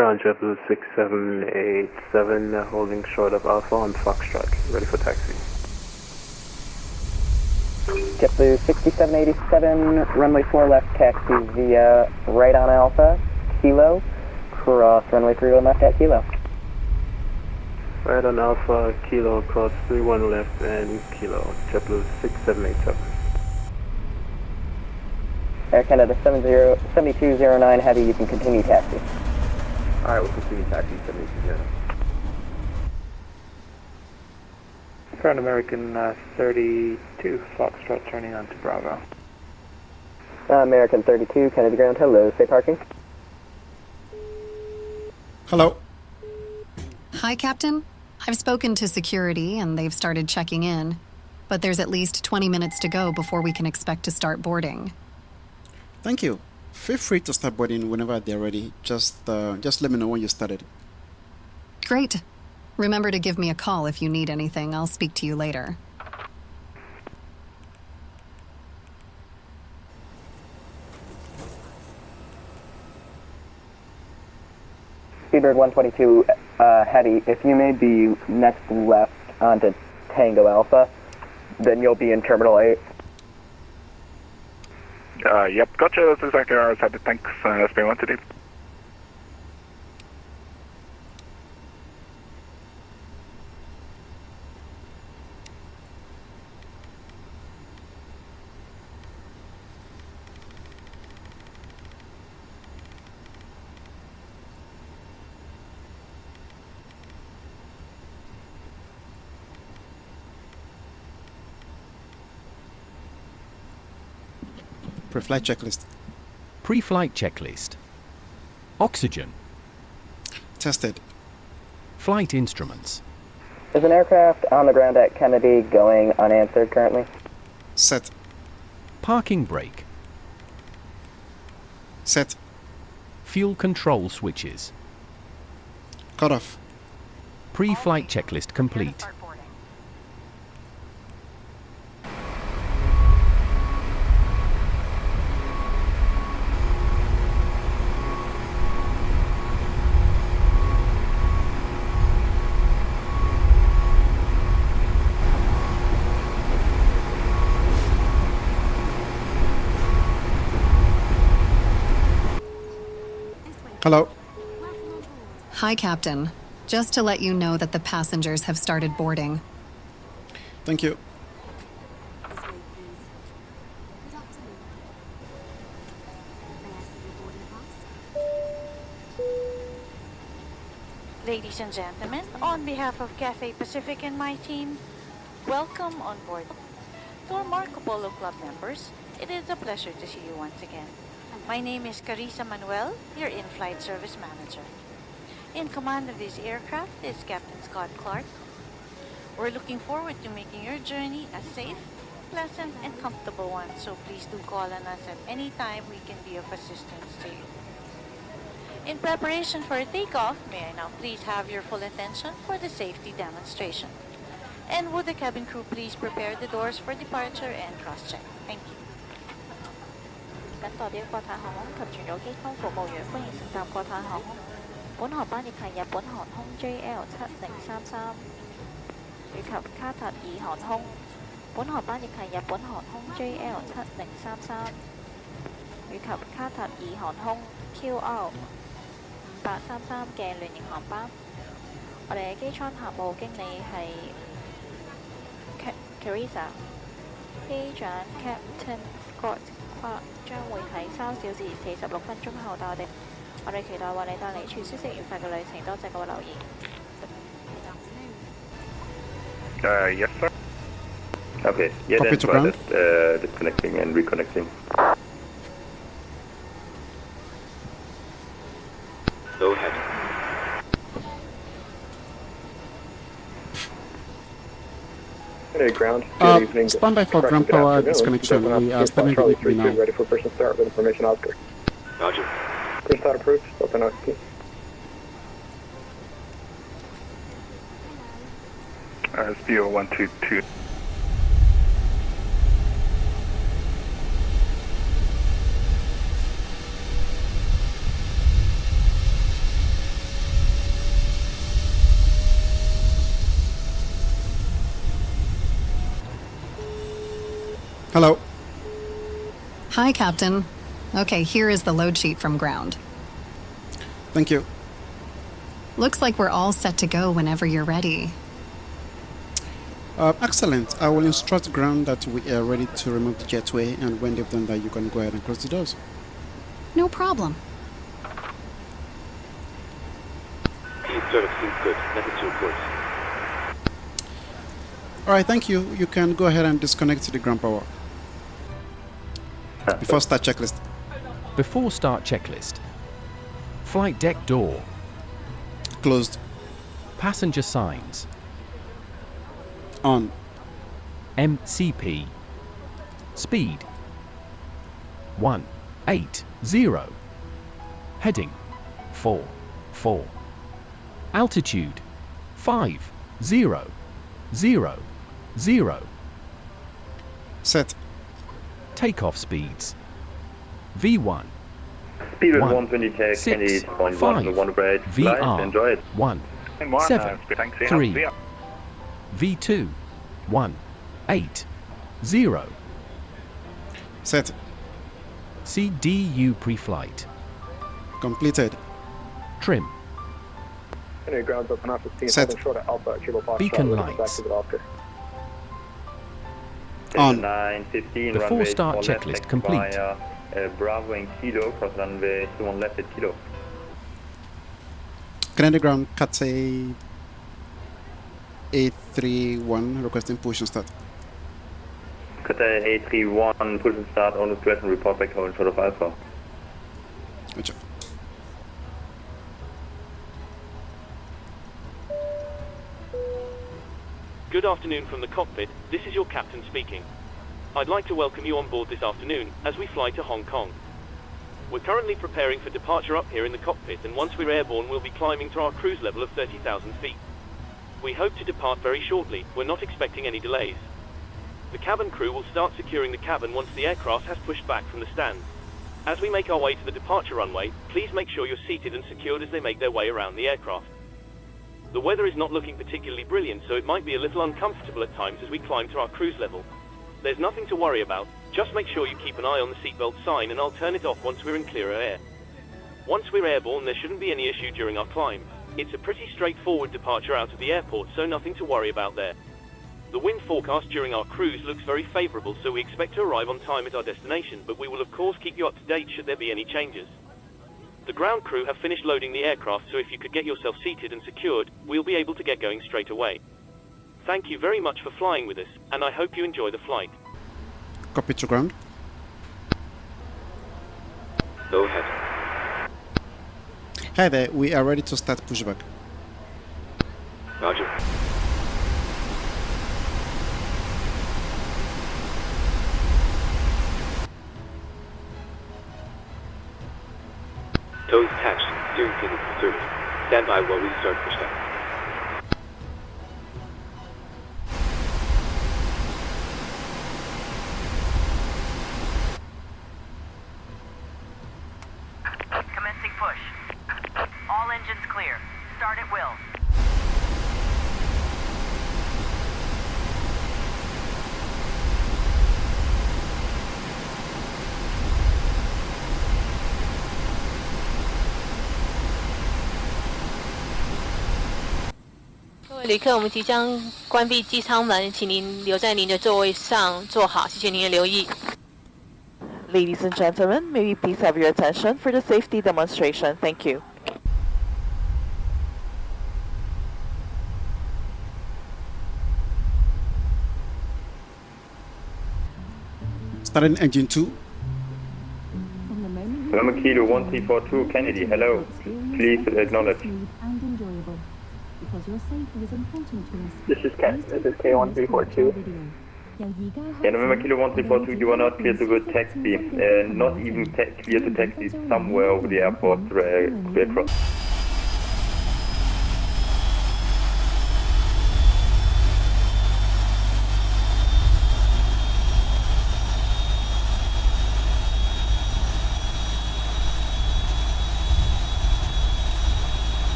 Ground JetBlue 6787, holding short of Alpha on Foxtrot. Ready for taxi. JetBlue 6787, runway 4 left, taxi via right on Alpha, Kilo, cross runway 31 left at Kilo. Right on Alpha, Kilo, cross 31 left and Kilo, JetBlue 6787. Air Canada 7209 Heavy, you can continue taxi. Alright, we'll continue taxi 7209. Ground American 32, Foxtrot turning on to Bravo. American 32, Kennedy Ground, hello, say parking. Hello. Hi, Captain. I've spoken to security and they've started checking in, but there's at least 20 minutes to go before we can expect to start boarding. Thank you. Feel free to start boarding whenever they're ready. Just let me know when you started. Great. Remember to give me a call if you need anything. I'll speak to you later. Seabird 122 Heavy, if you made the next left onto Tango Alpha, then you'll be in Terminal 8. Yep, gotcha. That's exactly where I was headed. Thanks. SB 122. Preflight checklist. Pre-flight checklist. Oxygen. Tested. Flight instruments. Is an aircraft on the ground at Kennedy going unanswered currently? Set. Parking brake. Set. Fuel control switches. Cut off. Pre-flight checklist complete. Hello. Hi, Captain. Just to let you know that the passengers have started boarding. Thank you. Ladies and gentlemen, on behalf of Cathay Pacific and my team, welcome on board. To our Marco Polo Club members, it is a pleasure to see you once again. My name is Carissa Manuel, your in-flight service manager. In command of this aircraft is Captain Scott Clark. We're looking forward to making your journey a safe, pleasant, and comfortable one, so please do call on us at any time we can be of assistance to you. In preparation for a takeoff, may I now please have your full attention for the safety demonstration. And would the cabin crew please prepare the doors for departure and cross-check. Thank you. 謹代表國泰航空及全組機艙服務員歡迎乘搭國泰航空。本航班亦係日本航空 JL7033以及卡塔爾航空。本航班亦係日本航空 JL7033以及卡塔爾航空 QR5833嘅聯營航班。我哋嘅機艙客務經理係 Carissa， 機長 Captain Scott。將會喺3小時46分鐘後到我哋期待為你帶嚟全舒適愉快嘅旅程，多謝各位留言。Yes, sir. Okay, yeah, Copy then to ground. Disconnecting and reconnecting. Go ahead. Hey, ground. Good evening. Stand by for ground power disconnection. We are standing delivery now. Ready for person start with information Oscar. Roger. First start approved. Open OSP. SBO 122. Hello. Hi, Captain. Okay, here is the load sheet from ground. Thank you. Looks like we're all set to go whenever you're ready. Excellent. I will instruct ground that we are ready to remove the jetway, and when they've done that, you can go ahead and close the doors. No problem. Service seems good. Nothing to report. Alright, thank you. You can go ahead and disconnect the ground power. Before start checklist. Before start checklist. Flight deck door. Closed. Passenger signs. On. MCP. Speed 180. Heading 44. Altitude 5000. Set. Takeoff speeds V1 Speed at 1, 120 tech, 6, 28.1 5, to 1 grade. Flight, VR enjoy it. 1 One, 7 thanks, 3 yeah. V2 180. Set. CDU pre-flight. Completed. Trim. Ground's up enough to Set. Beacon lights. On. 915, Before runway start 21 left, checklist taxi complete. via, Bravo and Kilo, cross runway 21 left at Kilo. Canada ground, Cathay A31, requesting push and start. Cathay 831, push and start on discretion, report back home short of Alpha. Gotcha. Good afternoon from the cockpit, this is your captain speaking. I'd like to welcome you on board this afternoon as we fly to Hong Kong. We're currently preparing for departure up here in the cockpit, and once we're airborne we'll be climbing to our cruise level of 30,000 feet. We hope to depart very shortly, we're not expecting any delays. The cabin crew will start securing the cabin once the aircraft has pushed back from the stand. As we make our way to the departure runway, please make sure you're seated and secured as they make their way around the aircraft. The weather is not looking particularly brilliant, so it might be a little uncomfortable at times as we climb to our cruise level. There's nothing to worry about, just make sure you keep an eye on the seatbelt sign and I'll turn it off once we're in clearer air. Once we're airborne, there shouldn't be any issue during our climb. It's a pretty straightforward departure out of the airport, so nothing to worry about there. The wind forecast during our cruise looks very favourable, so we expect to arrive on time at our destination, but we will of course keep you up to date should there be any changes. The ground crew have finished loading the aircraft, so if you could get yourself seated and secured, we'll be able to get going straight away. Thank you very much for flying with us, and I hope you enjoy the flight. Copy to ground. Go ahead. Hi there, we are ready to start pushback. Roger. Toes attached, steering pin is conserved. Stand by while we start pushback. Commencing push. All engines clear. Start at will.各位旅客，我们即将关闭机舱门，请您留在您的座位上坐好，谢谢您的留意。 Ladies and gentlemen, may we please have your attention for the safety demonstration. Thank you. Starting engine 2. November Kilo 1342, Kennedy, hello. Please acknowledge. This is Ken. This is K1342. Yeah, November Kilo 1342, you are not clear to go taxi. Not even clear to taxi somewhere over the airport across.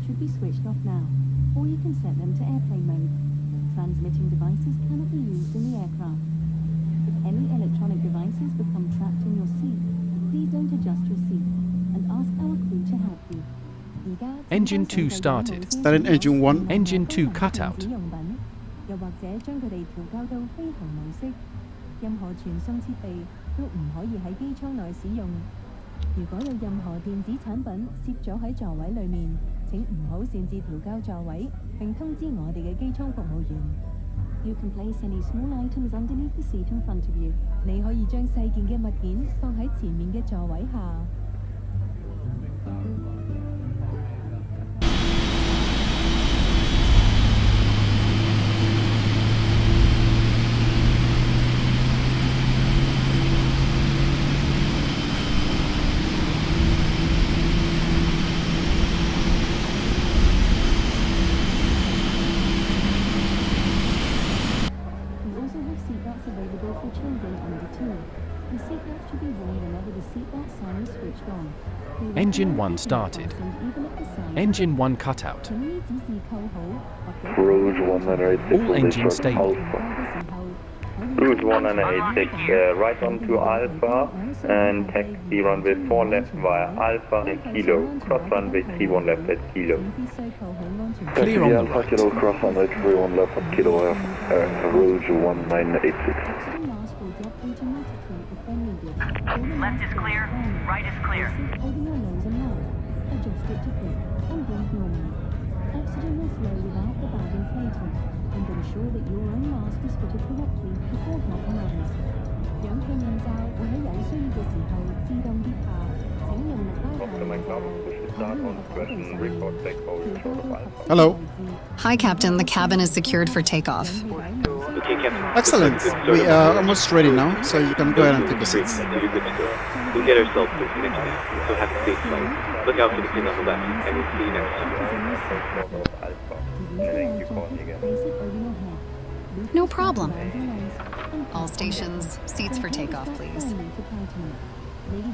Should be switched off now, or you can transmitting devices cannot be used in the aircraft. If any electronic devices become trapped in your seat, please don't adjust your seat and ask our crew to help you. Engine 2 started. Starting engine 1. Engine 2 cut out. 又或者將佢哋調校到飛行模式，任何傳送設備都唔可以喺機艙內使用。如果有任何電子產品攝咗喺座位裡面，請唔好擅自調校座位，並通知我哋嘅機艙服務員。You can place any small items underneath the seat in front of you。你可以將細件嘅物件放喺前面嘅座位下。Engine 1 started. Engine 1 cut out. Rouge 1986. All engines stable. Rouge 1986, right on to Alpha and taxi runway 4 left via Alpha and Kilo. Cross runway 31 left at Kilo. Clear on the Alpha right. Kilo, cross runway 31 left at Kilo, Rouge 1986. Left is clear, right is clear. Over your nose and mouth. Adjust it to fit and breathe normally. Oxygen will flow without the bag inflated, and ensure that your own mask is fitted correctly before helping others. 氧氣面罩會喺有需要嘅時候自動跌下，請用力拉下面罩，Hello. Hi, Captain. The cabin is secured for takeoff. Okay, Captain. Excellent. We are almost ready now, so you can go ahead and take the seats. You're good to go. We'll get ourselves to the next week, so have a safe flight. Look out for the pin on the left, and we'll see you next time. No problem. All stations, seats for takeoff, please.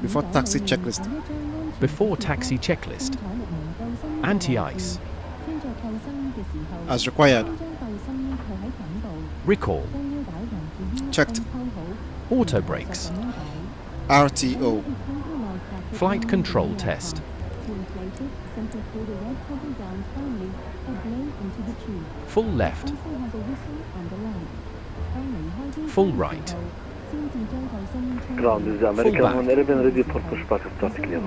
Before taxi checklist. Before taxi checklist. Anti-ice. As required. Recall. Checked. Auto brakes. RTO. Flight control test. Full left. Full right. Ground is American 111 ready for pushback start clear.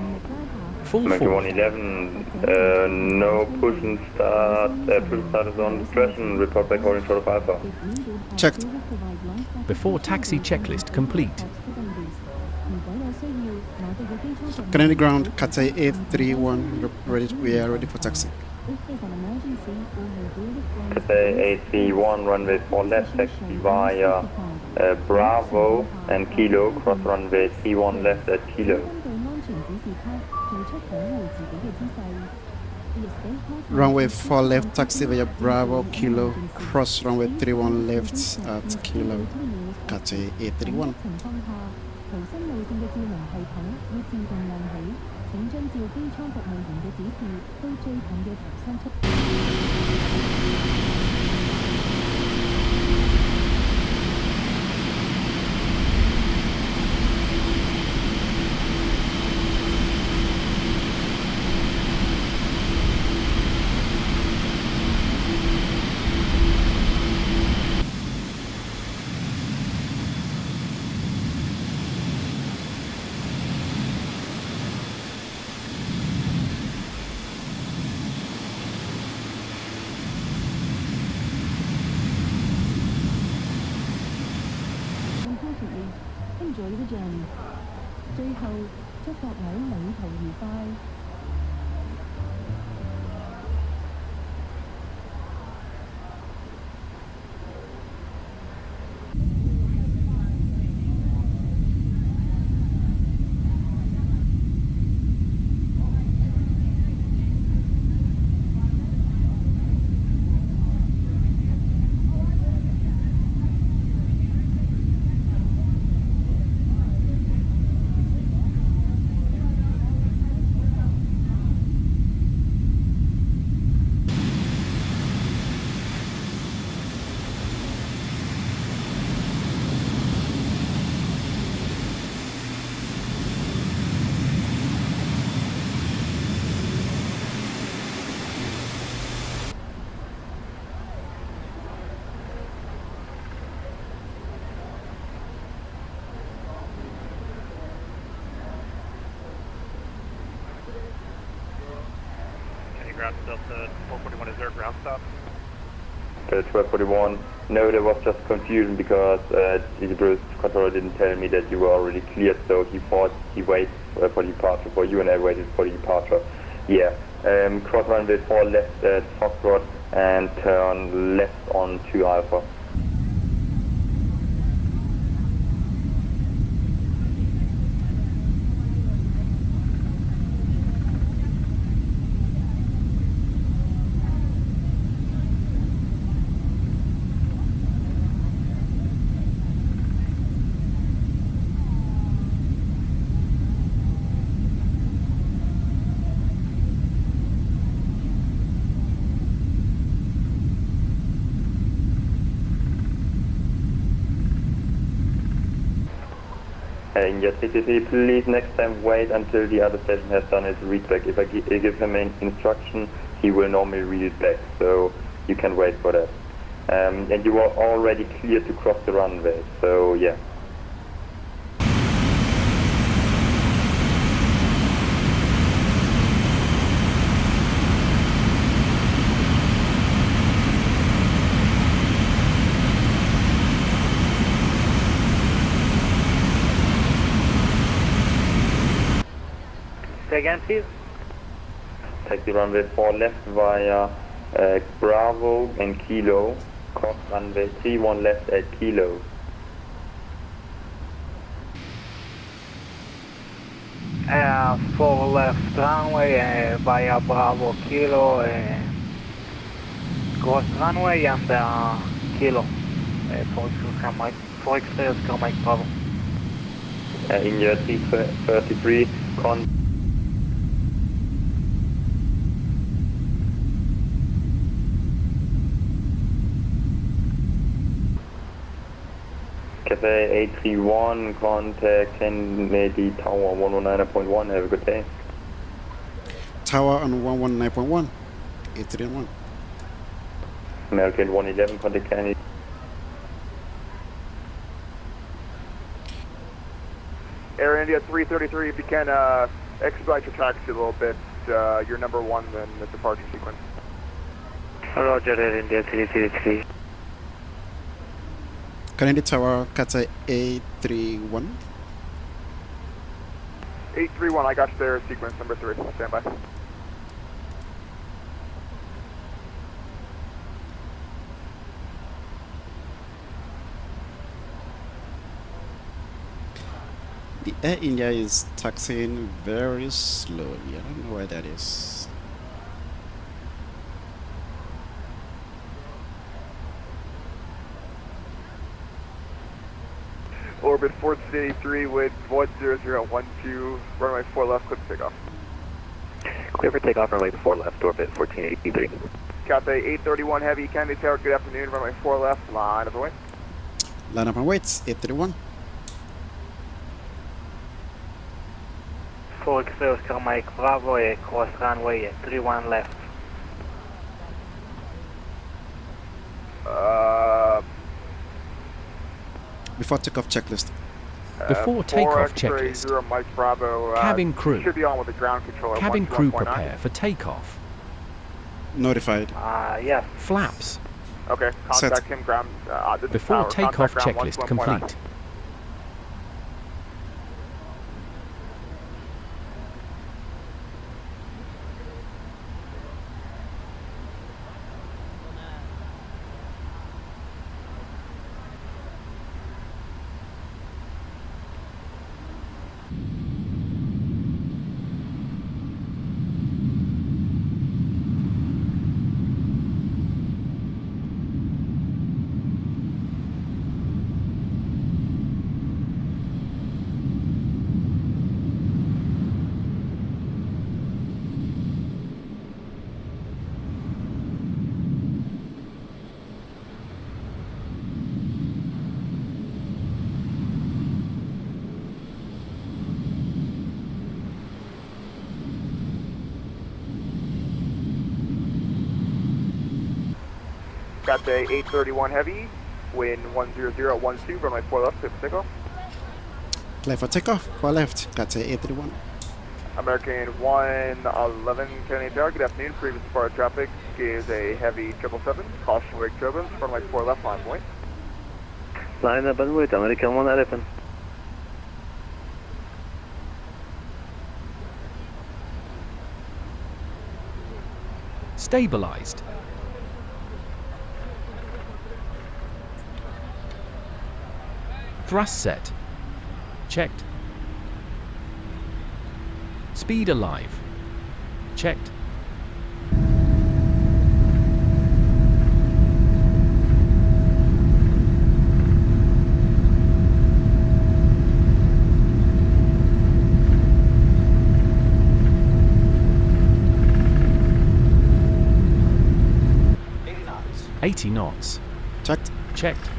Full American forward. 111, no push and start, push start is on discretion, report back holding short of Alpha. Checked. Before taxi checklist complete. Canadian ground, Cathay 831, ready. We are ready for taxi. Cathay A31, runway 4 left, taxi via Bravo and Kilo, cross runway 31 left at Kilo. Runway 4 left, taxi via Bravo, Kilo, cross runway 31 left at Kilo, Cathay 831. 逃生路線嘅智能系統會自動亮起，請遵照機艙服務員嘅指示，到最近嘅逃生出口。Enjoy the journey. 最後，祝各位旅途愉快。ground to Delta 441, is there a ground stop? Delta 1241, no, there was just confusion because the Bruce controller didn't tell me that you were already cleared, so he thought he waited for departure for you and I waited for the departure. Yeah, cross runway 4 left at Foxtrot and turn left on 2 Alpha. In your CTC, please next time wait until the other station has done its readback. If I give him an instruction, he will normally read it back, so you can wait for that. And you are already cleared to cross the runway, so yeah. Say again, please. Take the runway 4 left via Bravo and Kilo. Cross runway 31 left at Kilo. Four left runway via Bravo Kilo. Cross runway and Kilo. For exterior Car Mike Bravo. In your T33, Cathay 831, contact Kennedy Tower 119.1, have a good day. Tower on 119.1, 831. American 111, contact Kennedy. Air India 333, if you can expedite your taxi a little bit, you're number 1 in the departure sequence. Roger, Air India 333. Kennedy Tower, Cathay 831. 831, I got you there, sequence number 3, stand by. The Air India is taxiing very slowly. I don't know why that is. Orbit 483 with 10012, runway 4 left, clear for takeoff. Clear for takeoff, runway 4 left, orbit 1483. Cathay 831 Heavy, Kennedy Tower, good afternoon, runway 4 left, line up and wait. Line up and wait, 831. 4 exterior Car Mike Bravo, cross runway 31 left. Before takeoff checklist. Before takeoff checklist. 0 Mike Bravo, Cabin crew. Should be on with the ground controller. Cabin crew prepare for takeoff. Notified. Yes. Flaps. Okay, contact Set. him ground. Before takeoff checklist complete. Cathay 831 Heavy, wind 10012, runway 4 left, clear for takeoff. Clear for takeoff, 4 left, Cathay 831. American 111 Canadian Tower, good afternoon. Previous departure traffic is a heavy 777. Caution wake turbulence, front right 4 left, line point. Line up and wait, American 111. Stabilized. Thrust set. Checked. Speed alive. Checked. knots. 80 knots. Checked. Checked.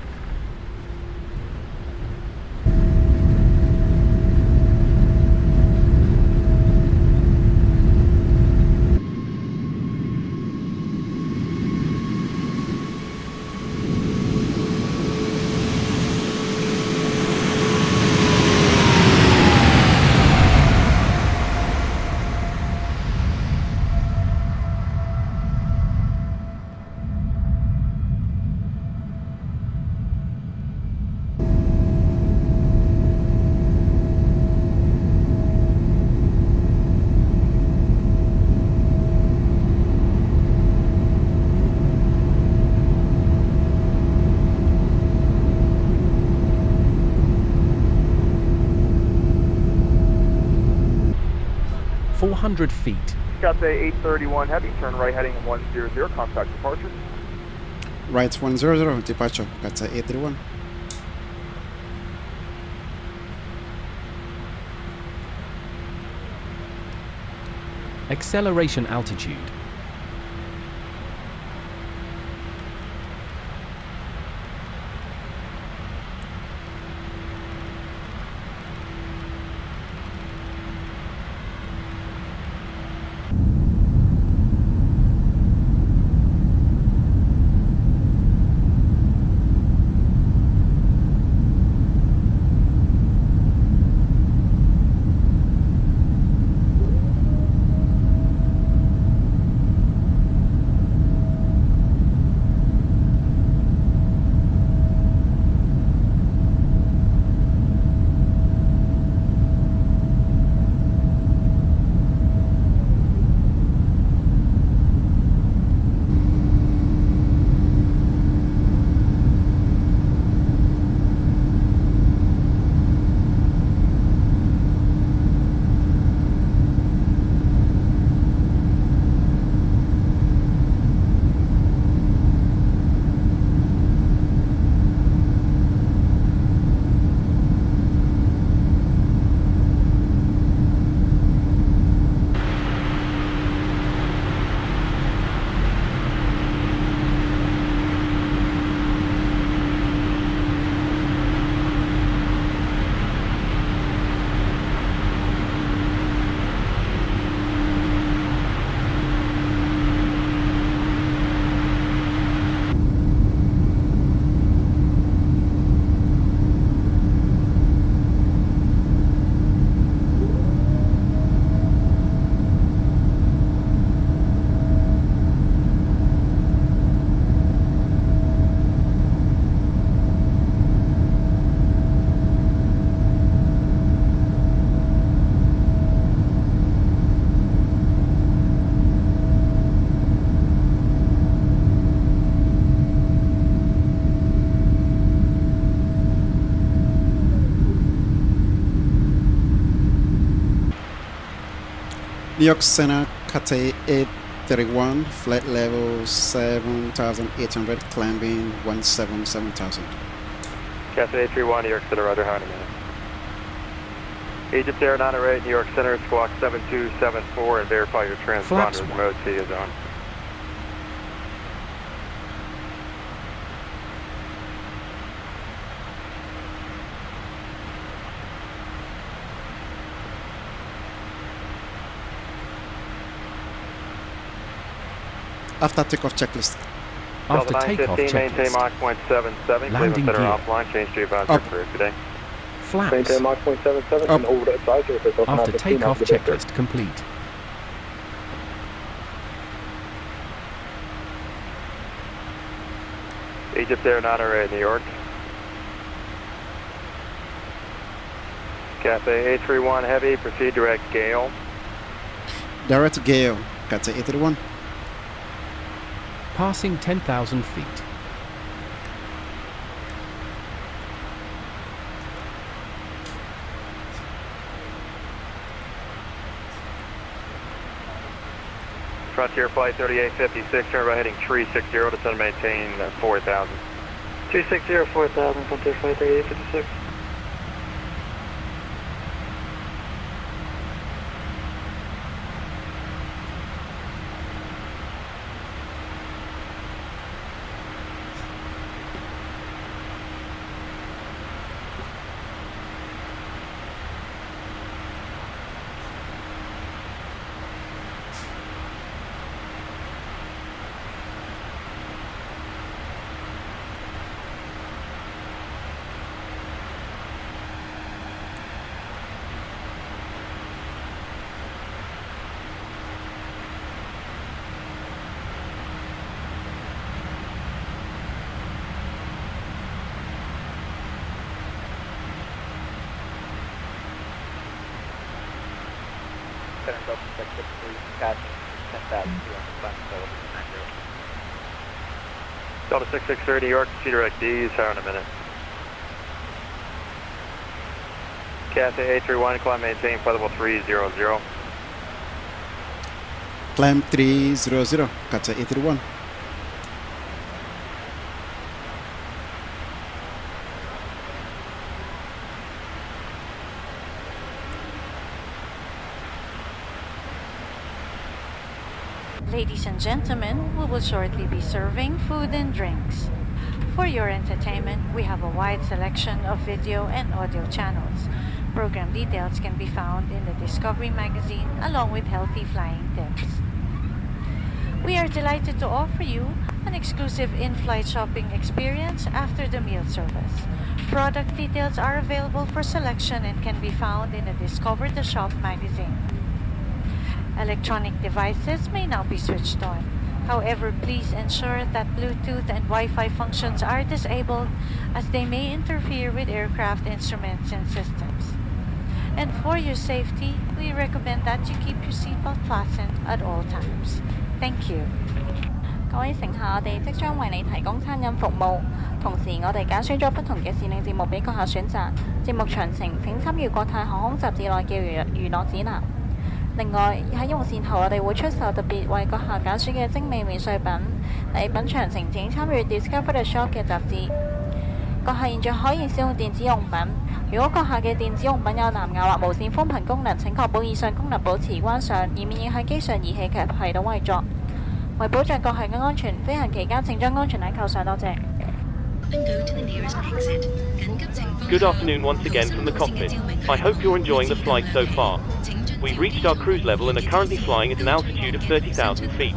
Feet. Cathay 831 heavy, turn right heading 100, contact departure. Right 100, departure, Cathay 831. Acceleration altitude. New York Center, Cathay 831, flight level 7,800, climbing 177,000. Cathay 831, New York Center, roger, how many minutes? Egypt Air 908, New York Center, squawk 7274, and verify your transponder. Mode C is on. After takeoff checklist. After takeoff checklist. Maintain Mach 0.77, Cleveland Center offline, change to advance for today. Flaps. Maintain Mach 0.77 and over the advisory if it's After automatic. takeoff checklist complete. Egypt Air 908, New York. Cathay A31 Heavy, proceed direct Gale. Direct Gale, Cathay A31. Passing 10,000 feet. Frontier Flight 3856, turn right heading 360, descend and maintain 4,000. 360, 4,000, Frontier Flight 3856. Delta 663, New York, proceed direct D, tower in a minute. Cathay A31, climb maintain, flight level 300. Climb 300, Cathay A31. Ladies and gentlemen, we will shortly be serving food and drinks. For your entertainment, we have a wide selection of video and audio channels. Program details can be found in the Discovery magazine along with healthy flying tips. We are delighted to offer you an exclusive in-flight shopping experience after the meal service. Product details are available for selection and can be found in the Discover the Shop magazine. Electronic devices may now be switched on. However, please ensure that Bluetooth and Wi-Fi functions are disabled as they may interfere with aircraft instruments and systems. And for your safety, we recommend that you keep your seatbelt fastened at all times. Thank you. 各位乘客，我哋即將為你提供餐飲服務，同時我哋揀選咗不同嘅視令節目俾閣客選擇。節目詳情請參閱國泰航空雜誌內嘅娛樂指南。另外喺用膳後，我哋會出售特別為閣客揀選嘅精美免稅品。禮品詳情請參閱 Discover the Shop 嘅雜誌。閣客現在可以使用電子用品。如果閣客嘅電子用品有藍牙或無線寬頻功能，請確保以上功能保持關上，以免影響機上儀器及系統運作。為保障閣客嘅安全，飛行期間請將安全帶扣上，多謝。Good afternoon once again from the cockpit. I hope you're enjoying the flight so far. We've reached our cruise level and are currently flying at an altitude of 30,000 feet.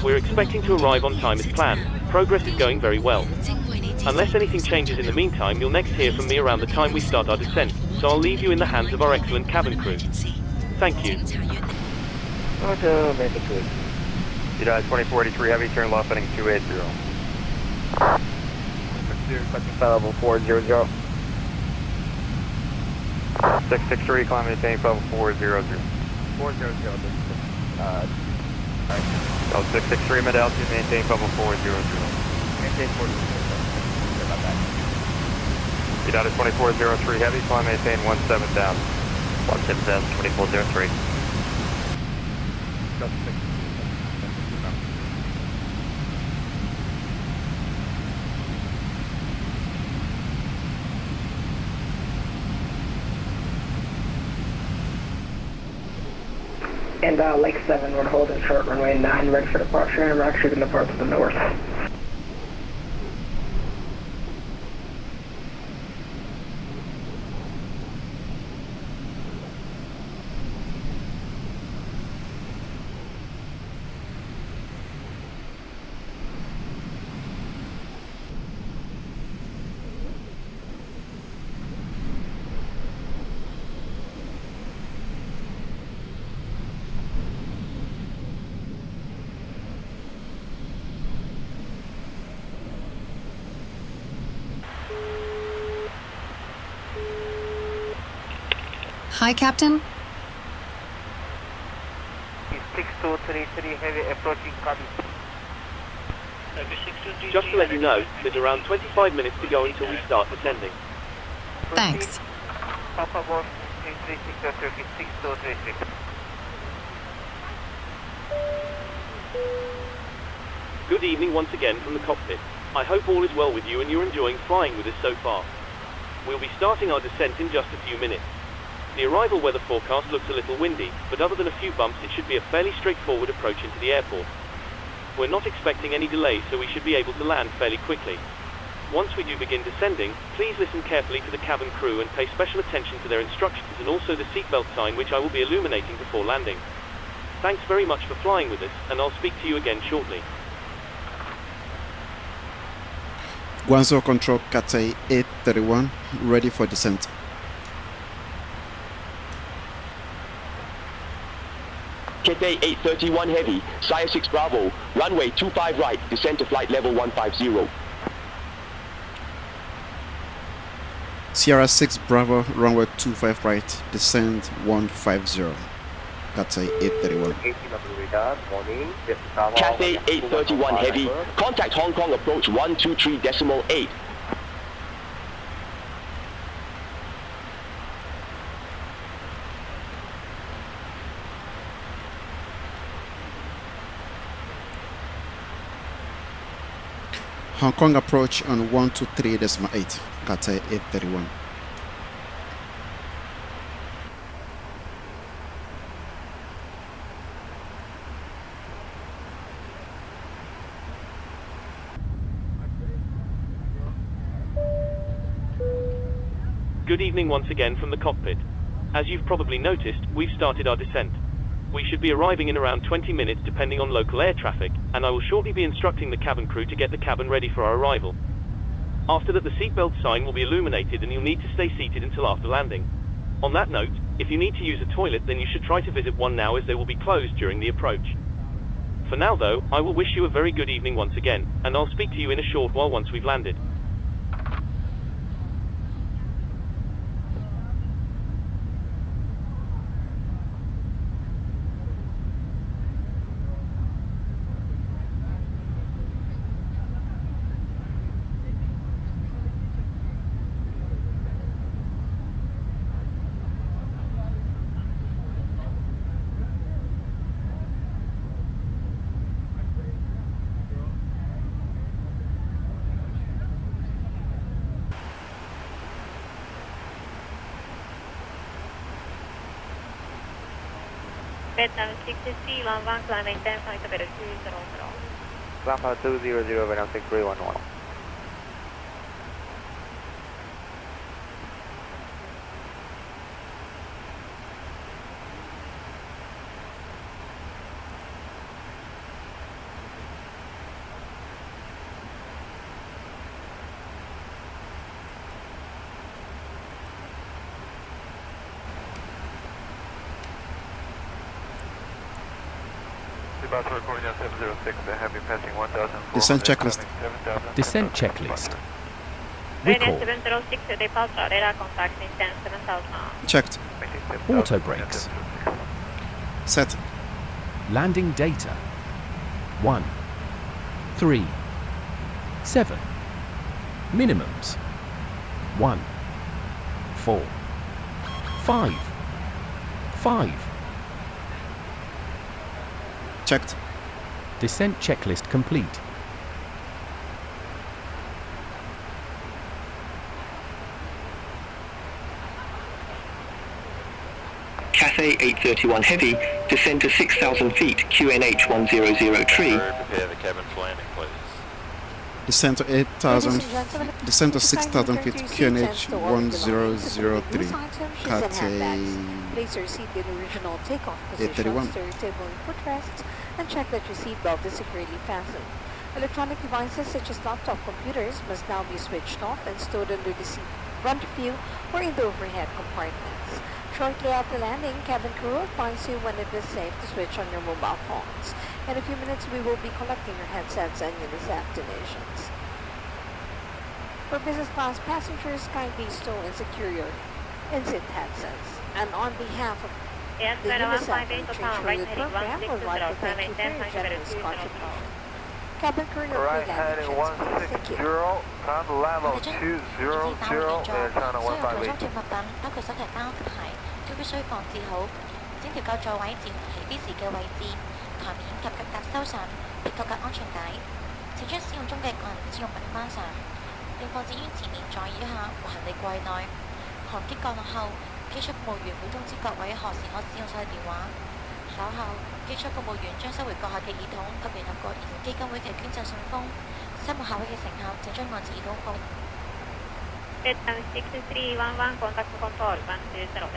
We're expecting to arrive on time as planned. Progress is going very well. Unless anything changes in the meantime, you'll next hear from me around the time we start our descent, so I'll leave you in the hands of our excellent cabin crew. Thank you. Auto, make it good. United 2483 Heavy, turn left heading 280. Flight level 400. 663, climb maintain, level 400. 400. Delta 663, mid altitude, maintain level 400. Maintain 400. Sorry about that. United 2403 Heavy, climb maintain 17 down. 17 down, 2403. And Lake 7, we're holding short runway 9, ready for departure, and we're actually going to depart to the north. Hi, Captain. 6233 heavy approaching copy. Just to let you know, there's around 25 minutes to go until we start descending. Thanks. Papa Boss 336 6233. Good evening once again from the cockpit. I hope all is well with you and you're enjoying flying with us so far. We'll be starting our descent in just a few minutes. The arrival weather forecast looks a little windy, but other than a few bumps it should be a fairly straightforward approach into the airport. We're not expecting any delays, so we should be able to land fairly quickly. Once we do begin descending, please listen carefully to the cabin crew and pay special attention to their instructions and also the seatbelt sign, which I will be illuminating before landing. Thanks very much for flying with us, and I'll speak to you again shortly. Guangzhou Control Cathay 831, ready for descent. Cathay 831 Heavy, Sire 6 Bravo, runway 25 right, descend to flight level 150. Sierra 6 Bravo, runway 25 right, descend 150. Cathay 831. Cathay 831 Heavy, contact Hong Kong approach 123.8. Hong Kong approach on 123.8, Cathay 831. Good evening once again from the cockpit. As you've probably noticed, we've started our descent. We should be arriving in around 20 minutes depending on local air traffic, and I will shortly be instructing the cabin crew to get the cabin ready for our arrival. After that, the seatbelt sign will be illuminated and you'll need to stay seated until after landing. On that note, if you need to use a toilet, then you should try to visit one now, as they will be closed during the approach. For now though, I will wish you a very good evening once again, and I'll speak to you in a short while once we've landed. Vietnam 63, long one, climbing 10, flight to 200. Alpha 200, Vietnam 6311. Recording on 706, heavy passing 1,000. Descent checklist. Descent checklist. Recall. 706, departure, radar contact, distance 7,000. Checked. Auto brakes. Set. Landing data. 1, 3, 7. Minimums. 1, 4, 5, 5. Checked. Descent checklist complete. Cathay 831 Heavy, descend to 6,000 feet, QNH 1003. Prepare the cabin for landing, please. Descent to 8,000, descent to 6,000 feet, QNH 1003, Cathay Place your seat in original takeoff 831. position, steer your table and footrests, and check that your seatbelt is securely fastened. Electronic devices such as laptop computers must now be switched off and stored under the seat front view or in the overhead compartments. Shortly after landing, cabin crew advise you when it is safe to switch on your mobile phones. In a few minutes, we will be collecting your headsets and your destinations. For business class passengers, kindly stow and secure your in-seat headsets. And on behalf of the UNICEF and Treasury program, we'd like to thank you for your generous contribution. Cabin crew, your Right pre-landing heading transfer. Thank you. 160, turn level 200, and turn 158. 物品包括手提包及鞋，都必須放置好，整條夠座位自然喺 B 時嘅位置，台面及腳架收上，別扣夾安全帶。請將使用中嘅個人資用品關上，並放置於前面座椅下或行李櫃內。航機降落後，機艙服務員會通知各位何時可使用手提電話。稍後，機艙服務員將收回閣下嘅耳筒及聯合國兒童基金會嘅捐贈信封。希望下位嘅乘客請將按字耳筒放。Vietnam 6311, contact control, 120 decimal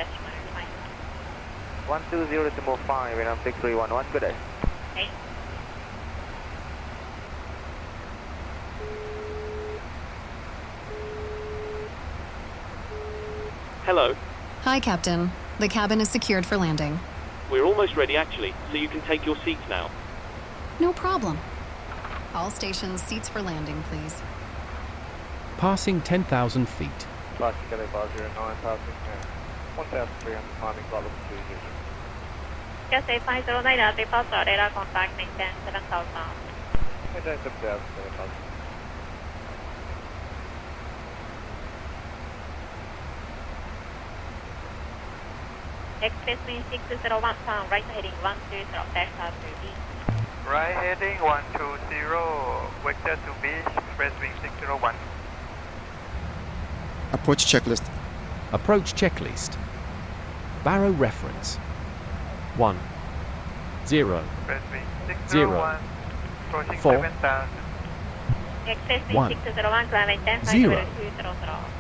120 to move 5, Vietnam 6311, good day. Okay. Hello. Hi, Captain. The cabin is secured for landing. We're almost ready actually, so you can take your seats now. No problem. All stations, seats for landing, please. Passing 10,000 feet. Flight Cathay 509, passing 1,300, climbing flight level 20. Cathay 509, departure radar contact, maintain 7,000. Maintain 7,000, Express me 601 pound, right heading 120, takeoff to B. Right heading 120, vector to beach, express wing 601. Approach checklist. Approach checklist. Barrow reference. 1 0 Express wing 0 601, approaching 4 7,000. Express me 1 601, climbing 10, 0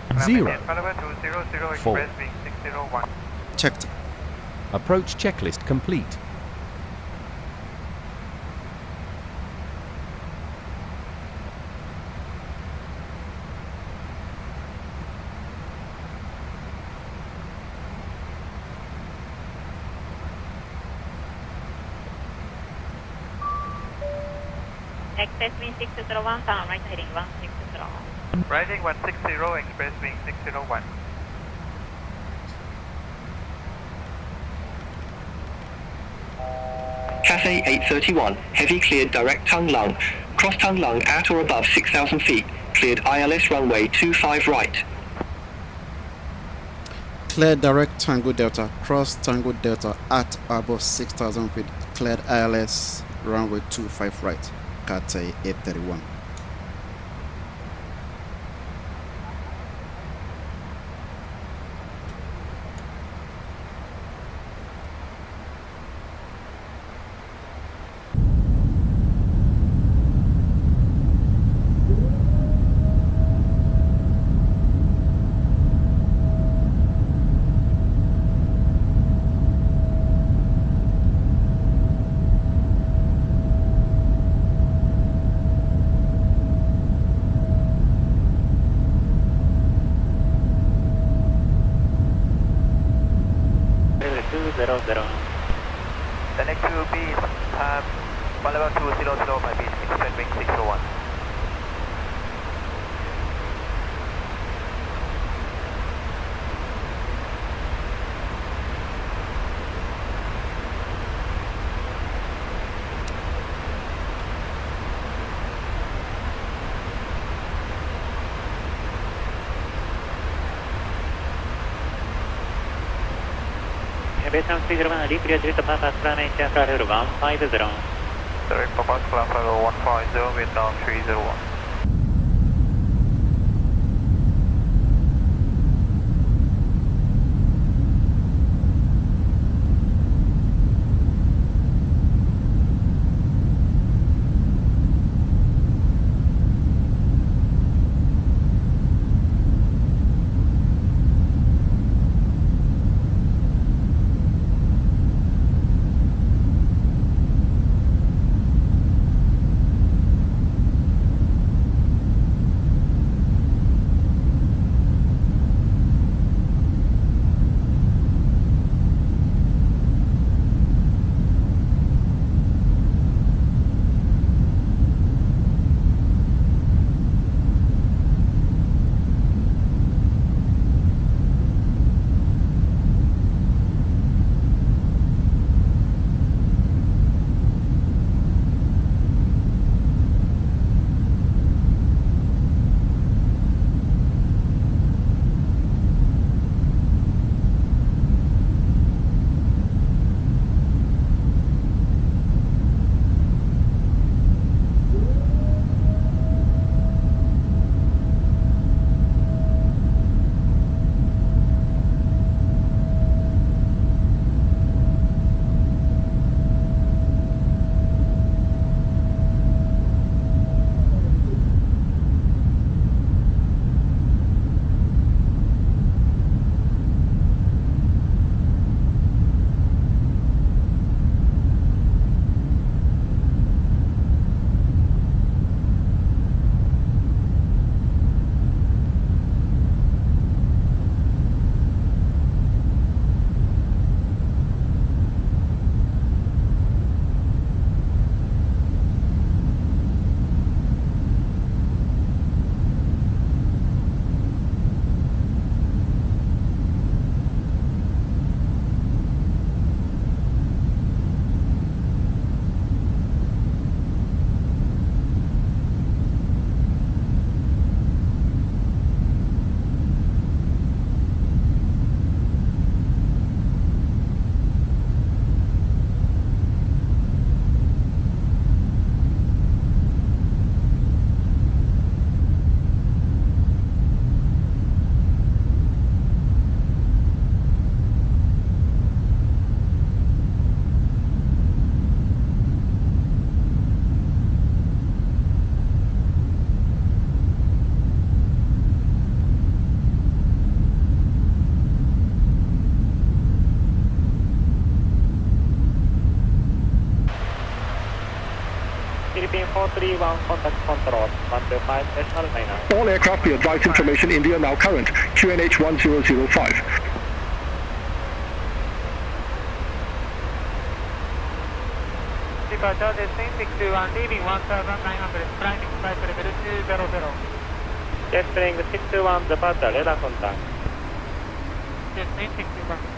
Climbing 0 10, 200, 4 express wing 601. Checked. Approach checklist complete. Express me 601 pound, right heading 160. Right heading 160, express wing 601. Cathay 831, heavy cleared direct tongue lung. Cross tongue lung at or above 6,000 feet. Cleared ILS runway 25 right. Clear direct Tango Delta, cross Tango Delta at above 6,000 feet. Cleared ILS runway 25 right. Cathay 831. The next will be 1 level 200 by beach, express wing 601. Vietnam 301, clear direct Papa Flight Chapter 150. Direct Papa Flight 150, Vietnam 301. Philippine 431, contact control, 125.99. All aircraft be advised information India now current, QNH 1005. Departure descent 621, leaving 1900, climbing flight level 200. Jet spring 621, departure, radar contact. Descent 621.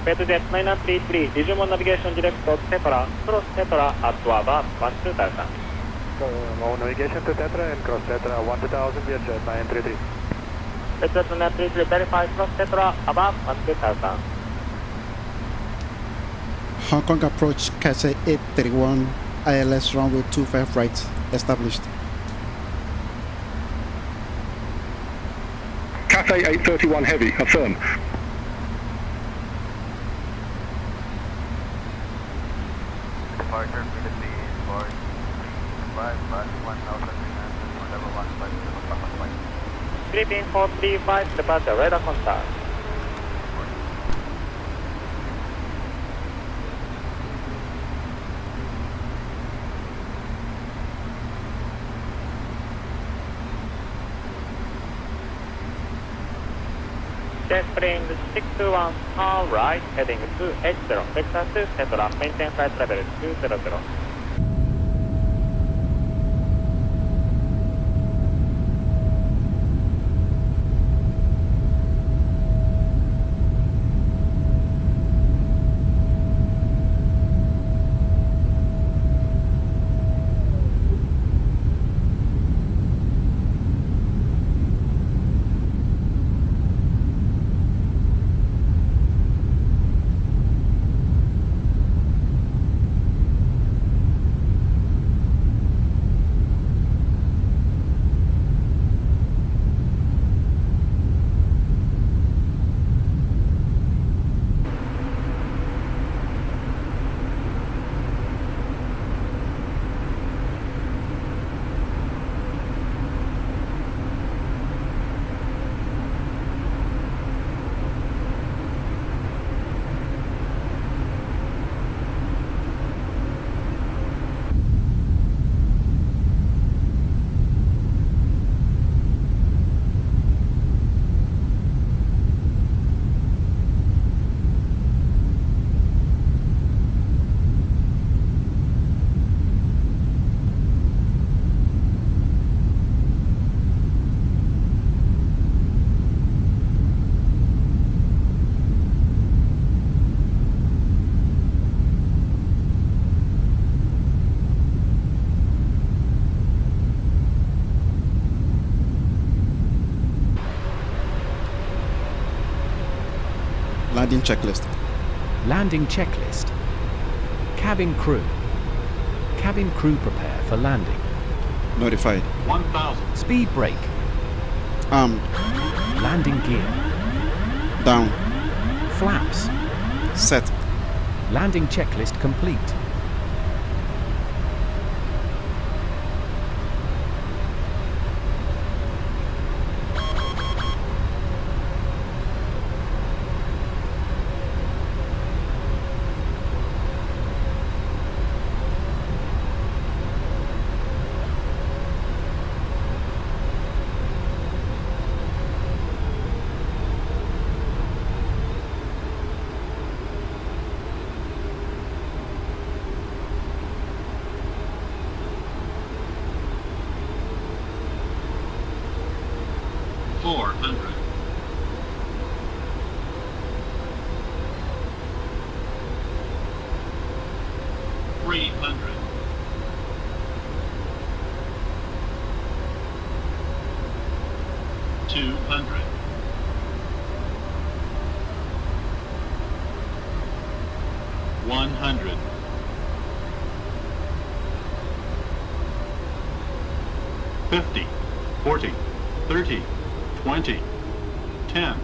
Petjet 9933, Digimon navigation direct to Tetra, cross Tetra at Wava, 12,000. More navigation to Tetra and cross Tetra 12000 via jet 933. Petjet 9933, verify cross Tetra above 12,000. Hong Kong approach Cathay 831, ILS runway 25 right, established. Cathay 831 heavy, affirm. Departure Philippines for 5 plus 1000 level 150. Philippine 435, departure, radar contact. Jet spring 621, all right, heading 280, vector 2, Tetra, maintain flight level 200. Landing checklist. Landing checklist. Cabin crew. Cabin crew prepare for landing. Notified. 1000. Speed brake. Armed. Landing gear. Down. Flaps. Set. Landing checklist complete. 400. 300. 200. 100. 50, 40, 30, 20, 10.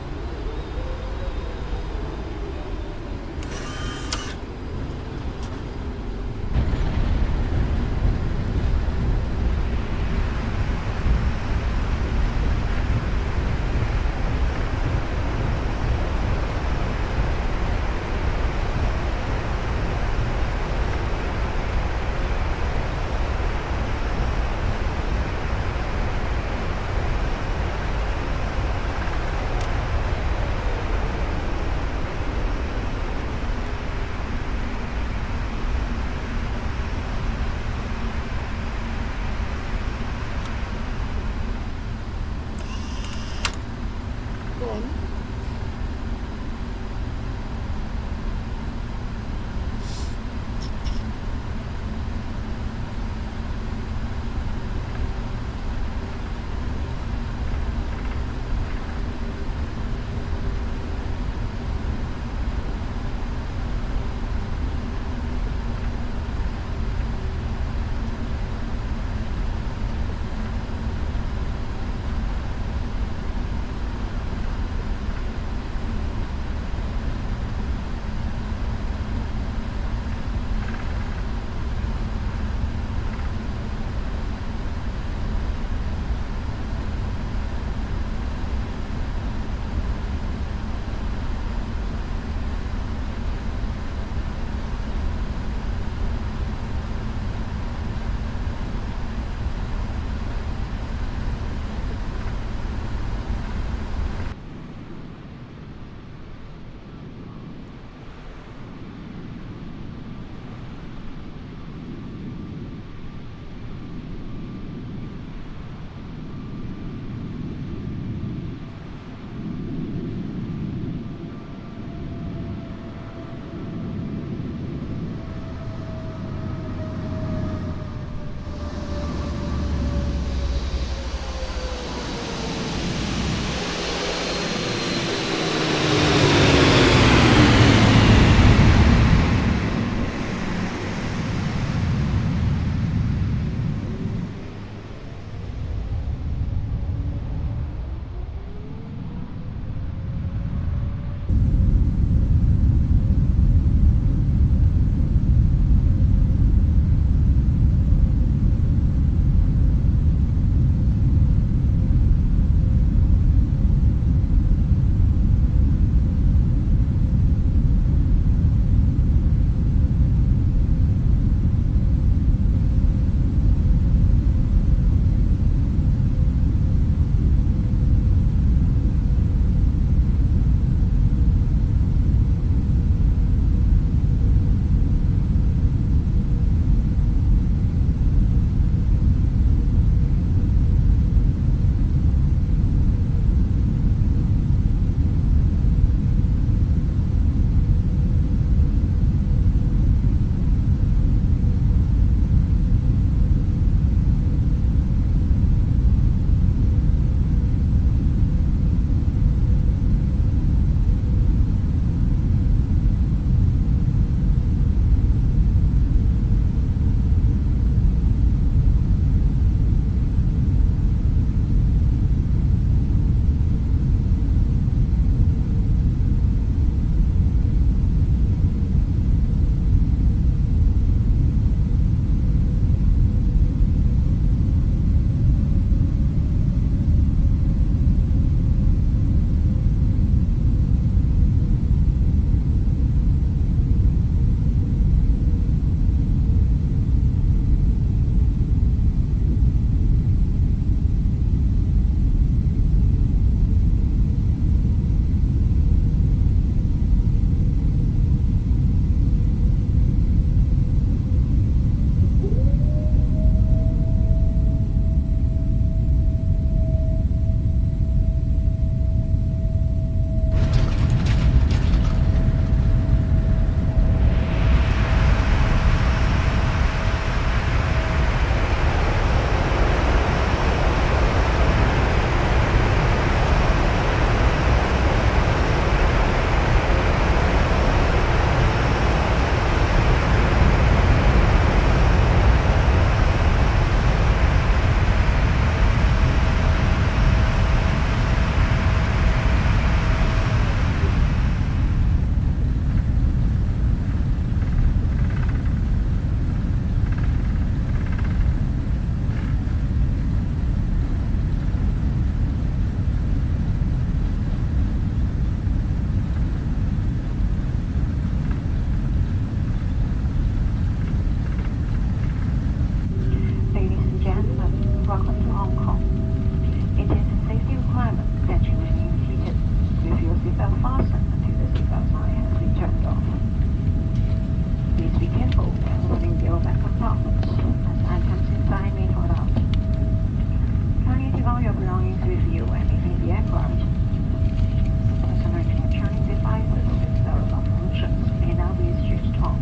belongings with you and leaving the aircraft. Personal electronic devices with cellular functions may now be switched on.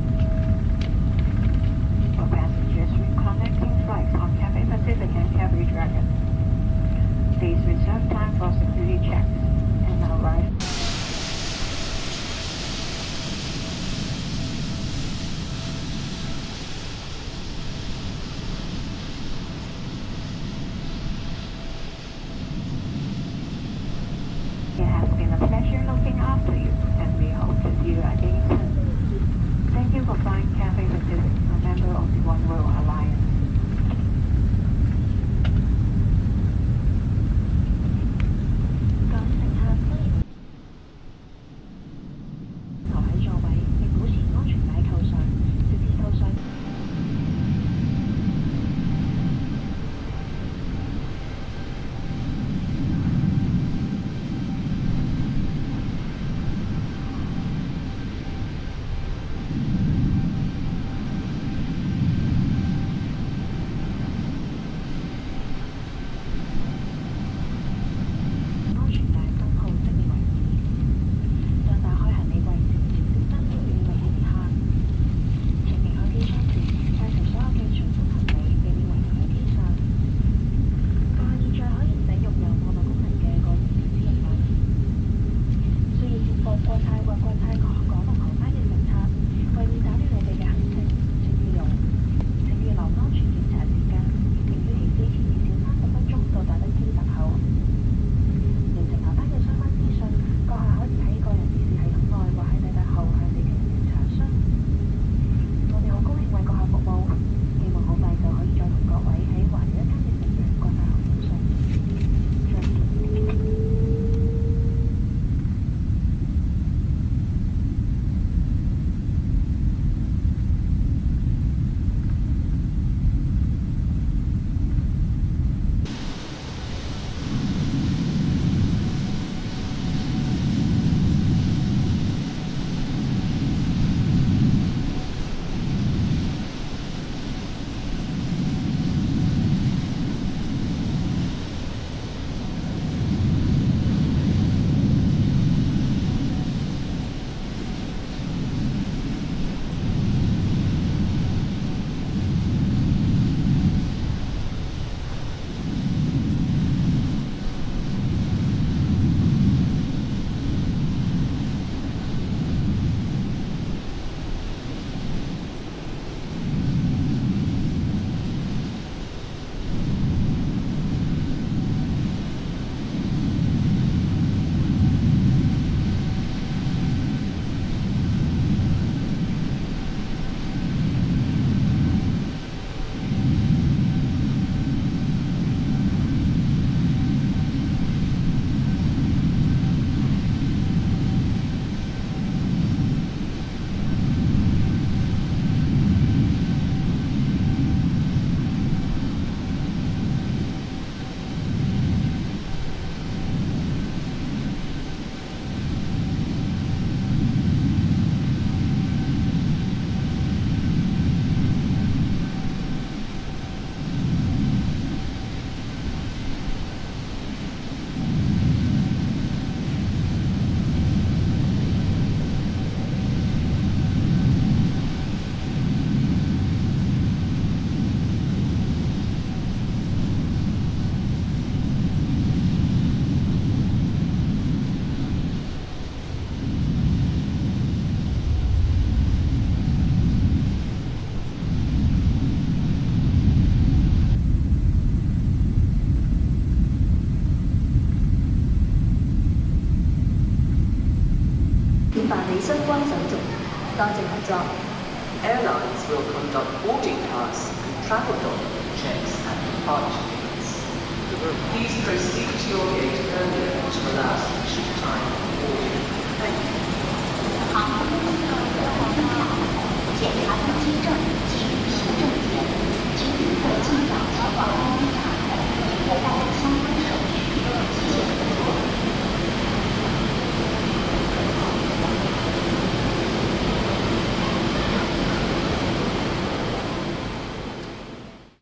For passengers with connecting flights on Cathay Pacific and Cathay Dragon, please reserve time for security checks and arrive. It has been a pleasure looking after you, and we hope to see you again soon. Thank you for flying Cathay Pacific, a member of the One World Alliance. 留喺座位，並保持安全帶扣上，直至套上。安全帶燈號熄滅為止。當打開行李櫃時，燈都會為你哋開。請離開機艙前，帶齊所有嘅隨身行李避免遺留喺機上。閣下現在可以使用有網絡功能嘅個人私人網頁。需要接駁國泰或國泰港陸航班嘅乘客，為免打亂你哋嘅行程，請預留安全檢查時間，並於起飛前至少30分鐘到達登機閘口。完成下班嘅相關資訊，閣下可以喺個人電視系統內或喺抵達後向你嘅人員查詢。我哋好高興為閣下服務，希望好快就可以再同各位喺環繞一間嘅成員國泰航空上。再見。辦理相關手續，多謝合作。Airlines will conduct boarding pass and travel document checks at departure gates. Please proceed